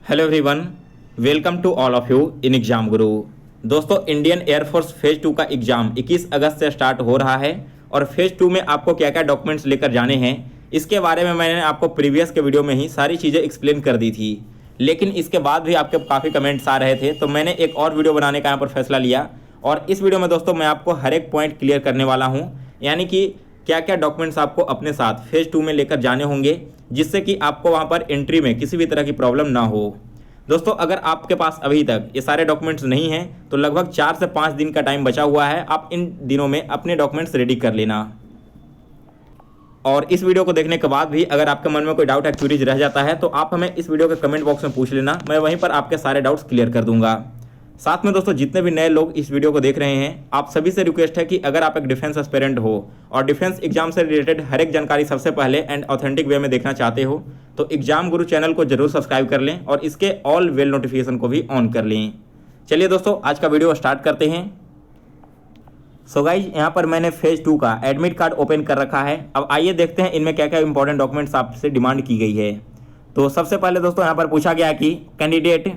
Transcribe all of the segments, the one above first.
Hello everyone, welcome to all of you in exam guru. दोस्तों, Indian air force phase 2 का exam 21 अगस्त से start हो रहा है और फेज़ 2 में आपको क्या क्या डॉक्यूमेंट्स लेकर जाने हैं इसके बारे में मैंने आपको प्रीवियस के वीडियो में ही सारी चीज़ें एक्सप्लेन कर दी थी। लेकिन इसके बाद भी आपके काफ़ी कमेंट्स आ रहे थे, तो मैंने एक और वीडियो बनाने का यहाँ पर फैसला लिया और इस वीडियो में दोस्तों मैं आपको हर एक पॉइंट क्लियर करने वाला हूँ, यानी कि क्या क्या डॉक्यूमेंट्स आपको अपने साथ फेज़ 2 में लेकर जाने होंगे जिससे कि आपको वहाँ पर एंट्री में किसी भी तरह की प्रॉब्लम ना हो। दोस्तों, अगर आपके पास अभी तक ये सारे डॉक्यूमेंट्स नहीं हैं तो लगभग 4 से 5 दिन का टाइम बचा हुआ है। आप इन दिनों में अपने डॉक्यूमेंट्स रेडी कर लेना। और इस वीडियो को देखने के बाद भी अगर आपके मन में कोई डाउट या क्यूरीज रह जाता है तो आप हमें इस वीडियो के कमेंट बॉक्स में पूछ लेना, मैं वहीं पर आपके सारे डाउट्स क्लियर कर दूंगा। साथ में दोस्तों, जितने भी नए लोग इस वीडियो को देख रहे हैं, आप सभी से रिक्वेस्ट है कि अगर आप एक डिफेंस एस्पिरेंट हो और डिफेंस एग्जाम से रिलेटेड हर एक जानकारी सबसे पहले एंड ऑथेंटिक वे में देखना चाहते हो तो एग्जाम गुरु चैनल को जरूर सब्सक्राइब कर लें और इसके ऑल बेल नोटिफिकेशन को भी ऑन कर लें। चलिए दोस्तों, आज का वीडियो स्टार्ट करते हैं। सो गाइज, यहाँ पर मैंने फेज़ 2 का एडमिट कार्ड ओपन कर रखा है। अब आइए देखते हैं इनमें क्या क्या इंपॉर्टेंट डॉक्यूमेंट्स आपसे डिमांड की गई है। तो सबसे पहले दोस्तों यहाँ पर पूछा गया कि candidate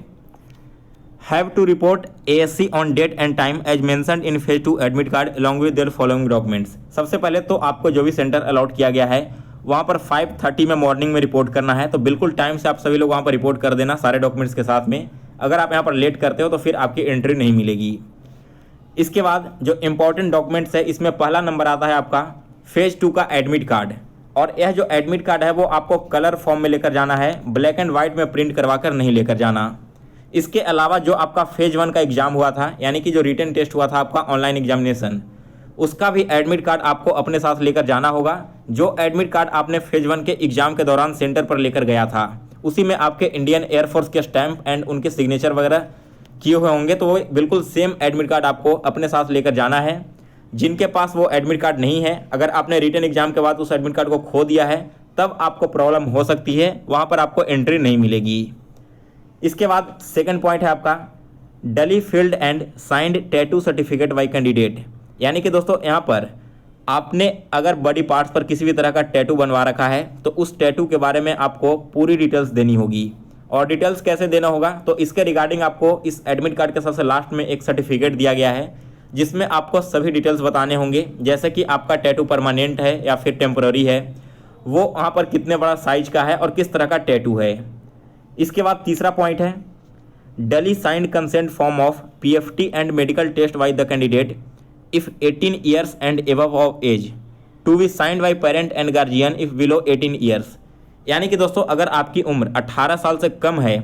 have to report ASC on date and time as mentioned in phase 2 admit card along with their following documents। सबसे पहले तो आपको जो भी सेंटर अलॉट किया गया है वहाँ पर 5:30 में मॉर्निंग में रिपोर्ट करना है, तो बिल्कुल टाइम से आप सभी लोग वहाँ पर रिपोर्ट कर देना सारे डॉक्यूमेंट्स के साथ में। अगर आप यहाँ पर लेट करते हो तो फिर आपकी एंट्री नहीं मिलेगी। इसके बाद जो इंपॉर्टेंट डॉक्यूमेंट्स है इसमें पहला नंबर आता है आपका फेज़ 2 का एडमिट कार्ड। और यह जो एडमिट कार्ड है वो आपको कलर फॉर्म में लेकर जाना है, ब्लैक एंड वाइट में प्रिंट करवा कर नहीं लेकर जाना। इसके अलावा जो आपका फेज़ 1 का एग्ज़ाम हुआ था, यानी कि जो रिटन टेस्ट हुआ था आपका ऑनलाइन एग्जामिनेशन, उसका भी एडमिट कार्ड आपको अपने साथ लेकर जाना होगा। जो एडमिट कार्ड आपने फेज़ 1 के एग्ज़ाम के दौरान सेंटर पर लेकर गया था उसी में आपके इंडियन एयरफोर्स के स्टैंप एंड उनके सिग्नेचर वगैरह किए हुए होंगे, तो वो बिल्कुल सेम एडमिट कार्ड आपको अपने साथ लेकर जाना है। जिनके पास वो एडमिट कार्ड नहीं है, अगर आपने रिटन एग्जाम के बाद उस एडमिट कार्ड को खो दिया है तब आपको प्रॉब्लम हो सकती है, वहाँ पर आपको एंट्री नहीं मिलेगी। इसके बाद सेकंड पॉइंट है आपका डली field and signed tattoo certificate bye candidate. यानी कि दोस्तों यहाँ पर आपने अगर बॉडी पार्ट्स पर किसी भी तरह का टैटू बनवा रखा है तो उस टैटू के बारे में आपको पूरी डिटेल्स देनी होगी। और डिटेल्स कैसे देना होगा, तो इसके रिगार्डिंग आपको इस एडमिट कार्ड के सबसे लास्ट में एक सर्टिफिकेट दिया गया है जिसमें आपको सभी डिटेल्स बताने होंगे, जैसे कि आपका टैटू परमानेंट है या फिर टेम्पररी है, वो वहाँ पर कितने बड़ा साइज का है और किस तरह का टैटू है। इसके बाद तीसरा पॉइंट है duly signed consent form of PFT and medical test by the candidate if 18 years and above of age to be signed by parent and guardian if below 18 years. यानी कि दोस्तों, अगर आपकी उम्र 18 साल से कम है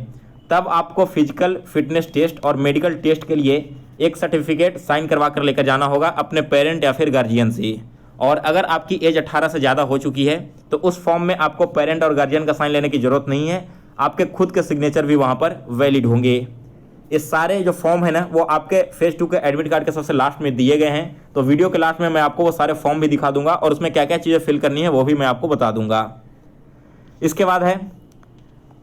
तब आपको फिजिकल फिटनेस टेस्ट और मेडिकल टेस्ट के लिए एक सर्टिफिकेट साइन करवा कर लेकर जाना होगा अपने पेरेंट या फिर गार्जियन से। और अगर आपकी एज 18 से ज़्यादा हो चुकी है तो उस फॉर्म में आपको पेरेंट और गार्जियन का साइन लेने की ज़रूरत नहीं है, आपके खुद के सिग्नेचर भी वहाँ पर वैलिड होंगे। ये सारे जो फॉर्म है ना वो आपके फेज़ 2 के एडमिट कार्ड के सबसे लास्ट में दिए गए हैं, तो वीडियो के लास्ट में मैं आपको वो सारे फॉर्म भी दिखा दूंगा और उसमें क्या क्या चीज़ें फिल करनी है वो भी मैं आपको बता दूंगा। इसके बाद है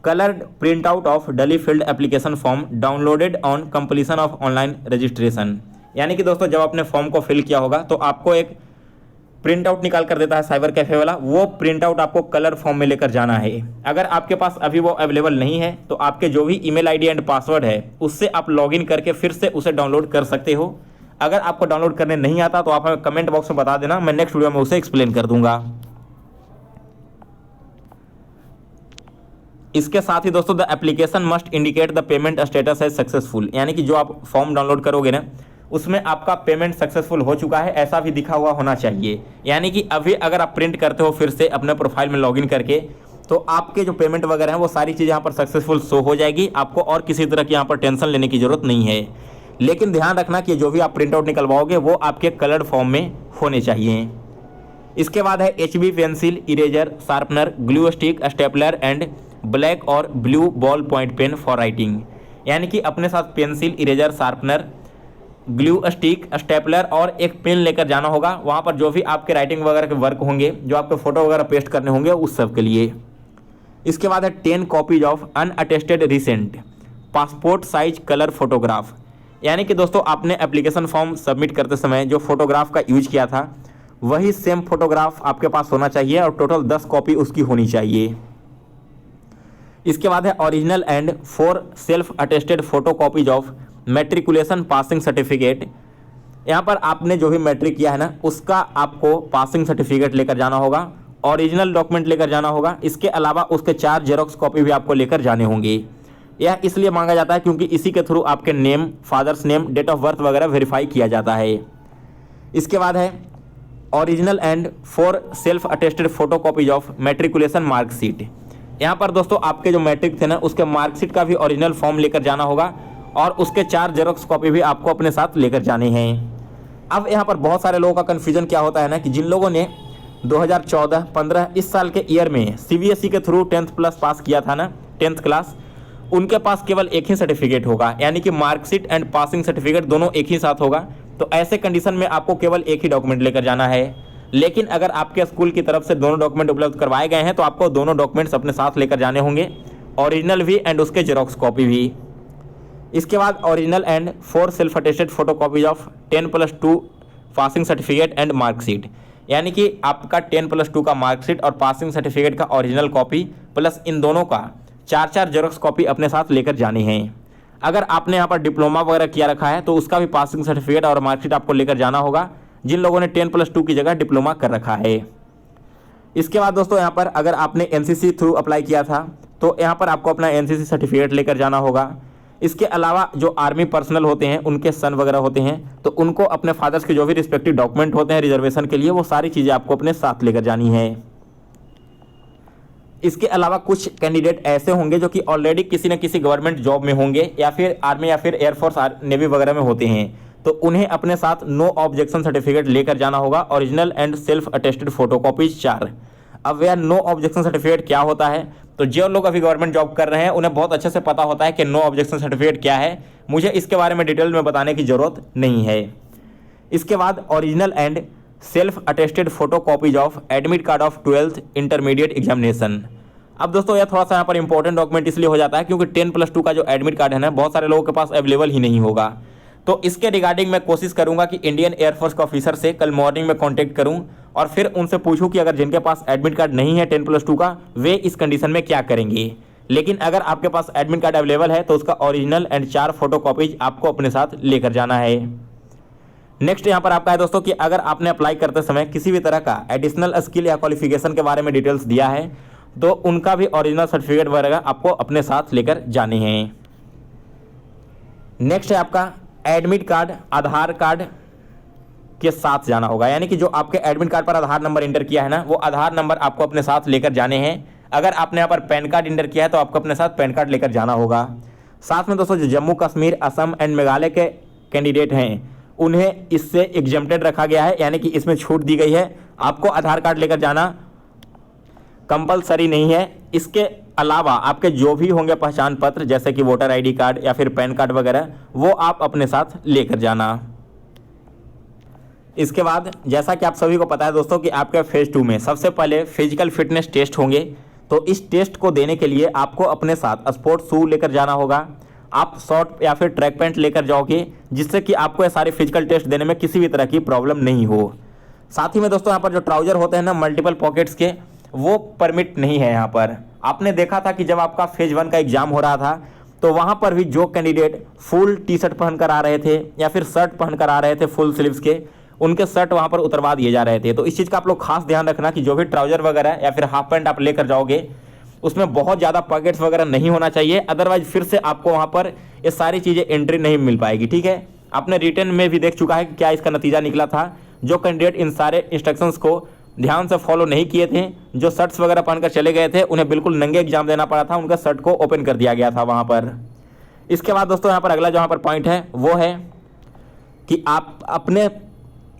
कलर्ड प्रिंट आउट ऑफ डली field application form downloaded on completion of online registration. यानी कि दोस्तों, जब आपने फॉर्म को फिल किया होगा तो आपको एक प्रिंट आउट निकाल कर देता है साइबर कैफे वाला, वो प्रिंट आउट आपको कलर फॉर्म में लेकर जाना है। अगर आपके पास अभी वो अवेलेबल नहीं है तो आपके जो भी ईमेल आईडी एंड पासवर्ड है उससे आप लॉगिन करके फिर से उसे डाउनलोड कर सकते हो। अगर आपको डाउनलोड करने नहीं आता तो आप हमें कमेंट बॉक्स में बता देना, मैं नेक्स्ट वीडियो में उसे एक्सप्लेन कर दूंगा। इसके साथ ही दोस्तों the application must indicate the payment status as successful. यानी कि जो आप फॉर्म डाउनलोड करोगे ना उसमें आपका पेमेंट सक्सेसफुल हो चुका है ऐसा भी दिखा हुआ होना चाहिए। यानी कि अभी अगर आप प्रिंट करते हो फिर से अपने प्रोफाइल में लॉगिन करके तो आपके जो पेमेंट वगैरह हैं वो सारी चीज़ यहाँ पर सक्सेसफुल शो हो जाएगी, आपको और किसी तरह की यहाँ पर टेंशन लेने की ज़रूरत नहीं है। लेकिन ध्यान रखना कि जो भी आप प्रिंट आउट निकलवाओगे वो आपके कलर्ड फॉर्म में होने चाहिए। इसके बाद है HB pencil, eraser, sharpener, glue stick, stapler and black और blue ball point pen for writing. यानी कि अपने साथ pencil, eraser, sharpener, glue stick, stapler और एक पेन लेकर जाना होगा। वहाँ पर जो भी आपके राइटिंग वगैरह के वर्क होंगे, जो आपके फोटो वगैरह पेस्ट करने होंगे उस सब के लिए। इसके बाद है 10 copies of unattested recent passport size colour photograph. यानी कि दोस्तों, आपने एप्लीकेशन फॉर्म सबमिट करते समय जो फोटोग्राफ का यूज किया था वही सेम फोटोग्राफ आपके पास होना चाहिए और टोटल 10 कॉपी उसकी होनी चाहिए। इसके बाद है original and 4 self attested photo copies of matriculation passing certificate. यहाँ पर आपने जो भी मैट्रिक किया है ना, उसका आपको पासिंग सर्टिफिकेट लेकर जाना होगा, ओरिजिनल डॉक्यूमेंट लेकर जाना होगा। इसके अलावा उसके 4 जेरोक्स कॉपी भी आपको लेकर जाने होंगे। यह इसलिए मांगा जाता है क्योंकि इसी के थ्रू आपके name, father's name, date of birth वगैरह वेरीफाई किया जाता है। इसके बाद है original and 4 self attested photo copies of matriculation marksheet. यहाँ पर दोस्तों आपके जो मैट्रिक थे ना, उसके मार्कशीट का भी ओरिजिनल फॉर्म लेकर जाना होगा और उसके 4 जेरोक्स कॉपी भी आपको अपने साथ लेकर जाने हैं। अब यहाँ पर बहुत सारे लोगों का कन्फ्यूजन क्या होता है ना, कि जिन लोगों ने 2014-15 इस साल के ईयर में CBSE के थ्रू 10th प्लस पास किया था ना, 10th क्लास, उनके पास केवल एक ही सर्टिफिकेट होगा, यानी कि मार्कशीट एंड पासिंग सर्टिफिकेट दोनों एक ही साथ होगा। तो ऐसे कंडीशन में आपको केवल एक ही डॉक्यूमेंट लेकर जाना है। लेकिन अगर आपके स्कूल की तरफ से दोनों डॉक्यूमेंट उपलब्ध करवाए गए हैं तो आपको दोनों डॉक्यूमेंट्स अपने साथ लेकर जाने होंगे, ओरिजिनल भी एंड उसके जेरोक्स कॉपी भी। इसके बाद original and 4 self attested photo copies of 10+2 passing certificate and marksheet, यानी कि आपका 10+2 का मार्कशीट और पासिंग सर्टिफिकेट का ओरिजिनल कॉपी प्लस इन दोनों का 4 जेरोक्स कॉपी अपने साथ लेकर जाने हैं। अगर आपने यहाँ पर डिप्लोमा वगैरह किया रखा है तो उसका भी पासिंग सर्टिफिकेट और मार्कशीट आपको लेकर जाना होगा, जिन लोगों ने 10+2 की जगह डिप्लोमा कर रखा है। इसके बाद दोस्तों यहाँ पर अगर आपने NCC थ्रू अप्लाई किया था तो यहाँ पर आपको अपना NCC सर्टिफिकेट लेकर जाना होगा। इसके अलावा जो आर्मी पर्सनल होते हैं, उनके सन वगैरह होते हैं, तो उनको अपने फादर्स के जो भी रिस्पेक्टिव डॉक्यूमेंट होते हैं रिजर्वेशन के लिए, वो सारी चीज़ें आपको अपने साथ लेकर जानी है। इसके अलावा कुछ कैंडिडेट ऐसे होंगे जो कि ऑलरेडी किसी न किसी गवर्नमेंट जॉब में होंगे या फिर आर्मी या फिर एयरफोर्स नेवी वगैरह में होते हैं, तो उन्हें अपने साथ नो ऑब्जेक्शन सर्टिफिकेट लेकर जाना होगा, original and self attested photocopies 4। अब यह नो ऑब्जेक्शन सर्टिफिकेट क्या होता है, तो जो लोग अभी गवर्नमेंट जॉब कर रहे हैं उन्हें बहुत अच्छे से पता होता है कि नो ऑब्जेक्शन सर्टिफिकेट क्या है। मुझे इसके बारे में डिटेल में बताने की ज़रूरत नहीं है। इसके बाद original and self attested photo copies of admit card of 12th intermediate examination. अब दोस्तों यह थोड़ा सा यहाँ पर इंपॉर्टेंट डॉक्यूमेंट इसलिए हो जाता है क्योंकि 10+2 का जो एडमिट कार्ड है ना, बहुत सारे लोगों के पास अवेलेबल ही नहीं होगा। तो इसके रिगार्डिंग मैं कोशिश करूंगा कि इंडियन एयरफोर्स के ऑफिसर से कल मॉर्निंग में कांटेक्ट करूं और फिर उनसे पूछूं कि अगर जिनके पास एडमिट कार्ड नहीं है 10+2 का, वे इस कंडीशन में क्या करेंगे। लेकिन अगर आपके पास एडमिट कार्ड अवेलेबल है तो उसका ओरिजिनल एंड 4 फोटो कॉपीज आपको अपने साथ लेकर जाना है। नेक्स्ट यहाँ पर आपका है दोस्तों कि अगर आपने अप्लाई करते समय किसी भी तरह का एडिशनल स्किल या क्वालिफिकेशन के बारे में डिटेल्स दिया है तो उनका भी ओरिजिनल सर्टिफिकेट वगैरह आपको अपने साथ लेकर जाने हैं। नेक्स्ट है आपका एडमिट कार्ड आधार कार्ड के साथ जाना होगा, यानी कि जो आपके एडमिट कार्ड पर आधार नंबर इंटर किया है ना, वो आधार नंबर आपको अपने साथ लेकर जाने हैं। अगर आपने यहाँ पर पैन कार्ड इंटर किया है तो आपको अपने साथ पैन कार्ड लेकर जाना होगा। साथ में दोस्तों जो जम्मू कश्मीर, असम एंड मेघालय के कैंडिडेट हैं उन्हें इससे एग्जेम्प्टेड रखा गया है, यानी कि इसमें छूट दी गई है। आपको आधार कार्ड लेकर जाना कंपलसरी नहीं है। इसके अलावा आपके जो भी होंगे पहचान पत्र जैसे कि वोटर ID कार्ड या फिर पैन कार्ड वगैरह, वो आप अपने साथ लेकर जाना। इसके बाद जैसा कि आप सभी को पता है दोस्तों कि आपके फेज 2 में सबसे पहले फिजिकल फिटनेस टेस्ट होंगे, तो इस टेस्ट को देने के लिए आपको अपने साथ स्पोर्ट्स शू लेकर जाना होगा। आप शॉर्ट या फिर ट्रैक पैंट लेकर जाओगे, जिससे कि आपको ये सारे फिजिकल टेस्ट देने में किसी भी तरह की प्रॉब्लम नहीं हो। साथ ही में दोस्तों यहाँ पर जो ट्राउजर होते हैं ना मल्टीपल पॉकेट्स के, वो परमिट नहीं है यहाँ पर। आपने देखा था कि जब आपका फेज 1 का एग्जाम हो रहा था तो वहाँ पर भी जो कैंडिडेट फुल टी-शर्ट पहनकर आ रहे थे या फिर शर्ट पहनकर आ रहे थे फुल स्लीव्स के, उनके शर्ट वहाँ पर उतरवा दिए जा रहे थे। तो इस चीज़ का आप लोग खास ध्यान रखना कि जो भी ट्राउजर वगैरह या फिर हाफ पैंट आप लेकर जाओगे उसमें बहुत ज़्यादा पॉकेट्स वगैरह नहीं होना चाहिए, अदरवाइज फिर से आपको वहाँ पर ये सारी चीज़ें एंट्री नहीं मिल पाएगी। ठीक है, आपने रिटर्न में भी देख चुका है कि क्या इसका नतीजा निकला था। जो कैंडिडेट इन सारे इंस्ट्रक्शंस को ध्यान से फॉलो नहीं किए थे, जो शर्ट्स वगैरह पहनकर चले गए थे, उन्हें बिल्कुल नंगे एग्जाम देना पड़ा था, उनका शर्ट को ओपन कर दिया गया था वहाँ पर। इसके बाद दोस्तों यहाँ पर अगला जो यहाँ पर पॉइंट है वो है कि आप अपने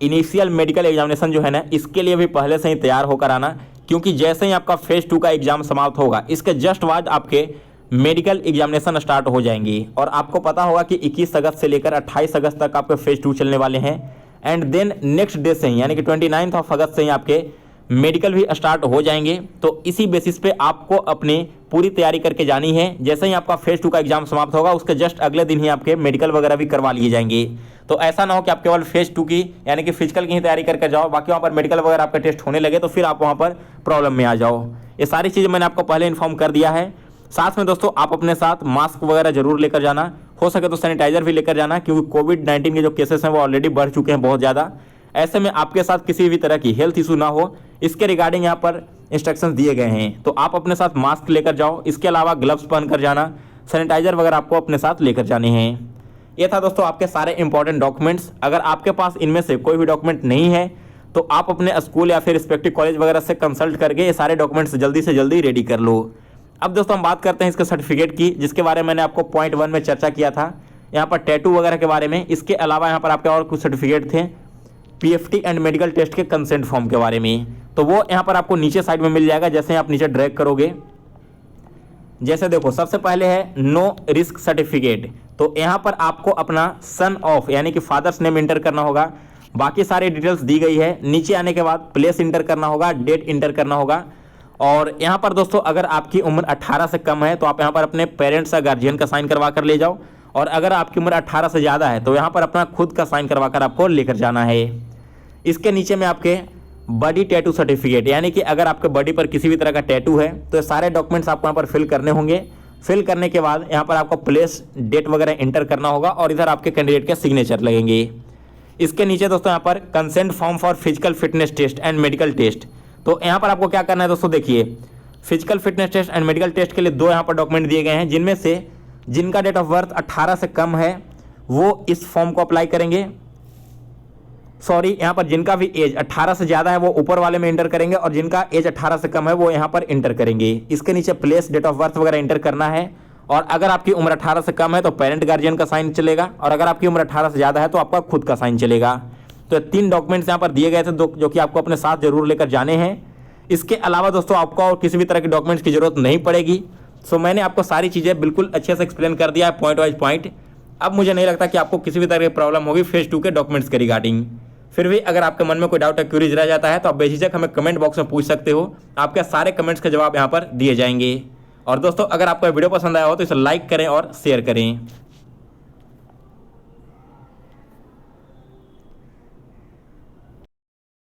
इनिशियल मेडिकल एग्जामिनेशन जो है ना, इसके लिए भी पहले से ही तैयार होकर आना, क्योंकि जैसे ही आपका फेज 2 का एग्जाम समाप्त होगा इसके जस्ट बाद आपके मेडिकल एग्जामिनेशन स्टार्ट हो जाएंगी। और आपको पता होगा कि 21 अगस्त से लेकर 28 अगस्त तक आपके फेज 2 चलने वाले हैं, एंड देन नेक्स्ट डे से ही यानी कि 29 अगस्त से ही आपके मेडिकल भी स्टार्ट हो जाएंगे। तो इसी बेसिस पे आपको अपनी पूरी तैयारी करके जानी है। जैसे ही आपका फेज 2 का एग्जाम समाप्त होगा उसके जस्ट अगले दिन ही आपके मेडिकल वगैरह भी करवा लिए जाएंगे। तो ऐसा ना हो कि आप केवल फेज 2 की यानी कि फिजिकल की ही तैयारी करके जाओ, बाकी वहाँ पर मेडिकल वगैरह आपके टेस्ट होने लगे तो फिर आप वहाँ पर प्रॉब्लम में आ जाओ। ये सारी चीज़ें मैंने आपको पहले इन्फॉर्म कर दिया है। साथ में दोस्तों आप अपने साथ मास्क वगैरह जरूर लेकर जाना, हो सके तो सैनिटाइजर भी लेकर जाना, क्योंकि कोविड-19 के जो केसेस हैं वो ऑलरेडी बढ़ चुके हैं बहुत ज़्यादा। ऐसे में आपके साथ किसी भी तरह की हेल्थ इशू ना हो, इसके रिगार्डिंग यहाँ पर इंस्ट्रक्शंस दिए गए हैं। तो आप अपने साथ मास्क लेकर जाओ, इसके अलावा ग्लव्स पहन कर जाना, सैनिटाइजर वगैरह आपको अपने साथ लेकर जाने हैं। ये था दोस्तों आपके सारे इंपॉर्टेंट डॉक्यूमेंट्स। अगर आपके पास इनमें से कोई भी डॉक्यूमेंट नहीं है तो आप अपने स्कूल या फिर रिस्पेक्टिव कॉलेज वगैरह से कंसल्ट करके ये सारे डॉक्यूमेंट्स जल्दी से जल्दी रेडी कर लो। अब दोस्तों हम बात करते हैं इसके सर्टिफिकेट की, जिसके बारे में मैंने आपको पॉइंट 1 में चर्चा किया था, यहाँ पर टैटू वगैरह के बारे में। इसके अलावा यहाँ पर आपके और कुछ सर्टिफिकेट थे, पीएफटी एंड मेडिकल टेस्ट के कंसेंट फॉर्म के बारे में। तो वो यहाँ पर आपको नीचे साइड में मिल जाएगा, जैसे आप नीचे ड्रैग करोगे। जैसे देखो सबसे पहले है नो रिस्क सर्टिफिकेट। तो यहाँ पर आपको अपना सन ऑफ यानी कि फादर्स नेम इंटर करना होगा, बाकी सारी डिटेल्स दी गई है। नीचे आने के बाद प्लेस इंटर करना होगा, डेट इंटर करना होगा। और यहाँ पर दोस्तों अगर आपकी उम्र 18 से कम है तो आप यहाँ पर अपने पेरेंट्स या गार्जियन का साइन करवा कर ले जाओ, और अगर आपकी उम्र 18 से ज़्यादा है तो यहाँ पर अपना खुद का साइन करवा कर आपको लेकर जाना है। इसके नीचे में आपके बॉडी टैटू सर्टिफिकेट, यानी कि अगर आपके बॉडी पर किसी भी तरह का टैटू है तो सारे डॉक्यूमेंट्स आपको यहाँ पर फिल करने होंगे। फिल करने के बाद यहाँ पर आपको प्लेस डेट वगैरह इंटर करना होगा, और इधर आपके कैंडिडेट के सिग्नेचर लगेंगे। इसके नीचे दोस्तों यहाँ पर consent form for physical fitness test and medical test. तो यहाँ पर आपको क्या करना है दोस्तों, देखिए physical fitness test and medical test के लिए 2 यहाँ पर डॉक्यूमेंट दिए गए हैं, जिनमें से जिनका डेट ऑफ बर्थ 18 से कम है वो इस फॉर्म को अप्लाई करेंगे। सॉरी, यहाँ पर जिनका भी एज 18 से ज़्यादा है वो ऊपर वाले में इंटर करेंगे, और जिनका एज 18 से कम है वो यहाँ पर इंटर करेंगे। इसके नीचे प्लेस डेट ऑफ बर्थ वगैरह इंटर करना है, और अगर आपकी उम्र 18 से कम है तो पेरेंट गार्जियन का साइन चलेगा, और अगर आपकी उम्र 18 से ज़्यादा है तो आपका खुद का साइन चलेगा। तो 3 डॉक्यूमेंट्स यहाँ पर दिए गए थे जो कि आपको अपने साथ जरूर लेकर जाने हैं। इसके अलावा दोस्तों आपको और किसी भी तरह की डॉक्यूमेंट्स की जरूरत नहीं पड़ेगी। सो मैंने आपको सारी चीज़ें बिल्कुल अच्छे से एक्सप्लेन कर दिया है, पॉइंट वाइज पॉइंट। अब मुझे नहीं लगता कि आपको किसी भी तरह की प्रॉब्लम होगी फेज 2 के डॉक्यूमेंट्स के रिगार्डिंग। फिर भी अगर आपके मन में कोई डाउट या क्यूरीज रह जाता है तो आप बेझिझक हमें कमेंट बॉक्स में पूछ सकते हो, आपके सारे कमेंट्स के जवाब यहाँ पर दिए जाएंगे। और दोस्तों अगर आपको वीडियो पसंद आया हो तो इसे लाइक करें और शेयर करें।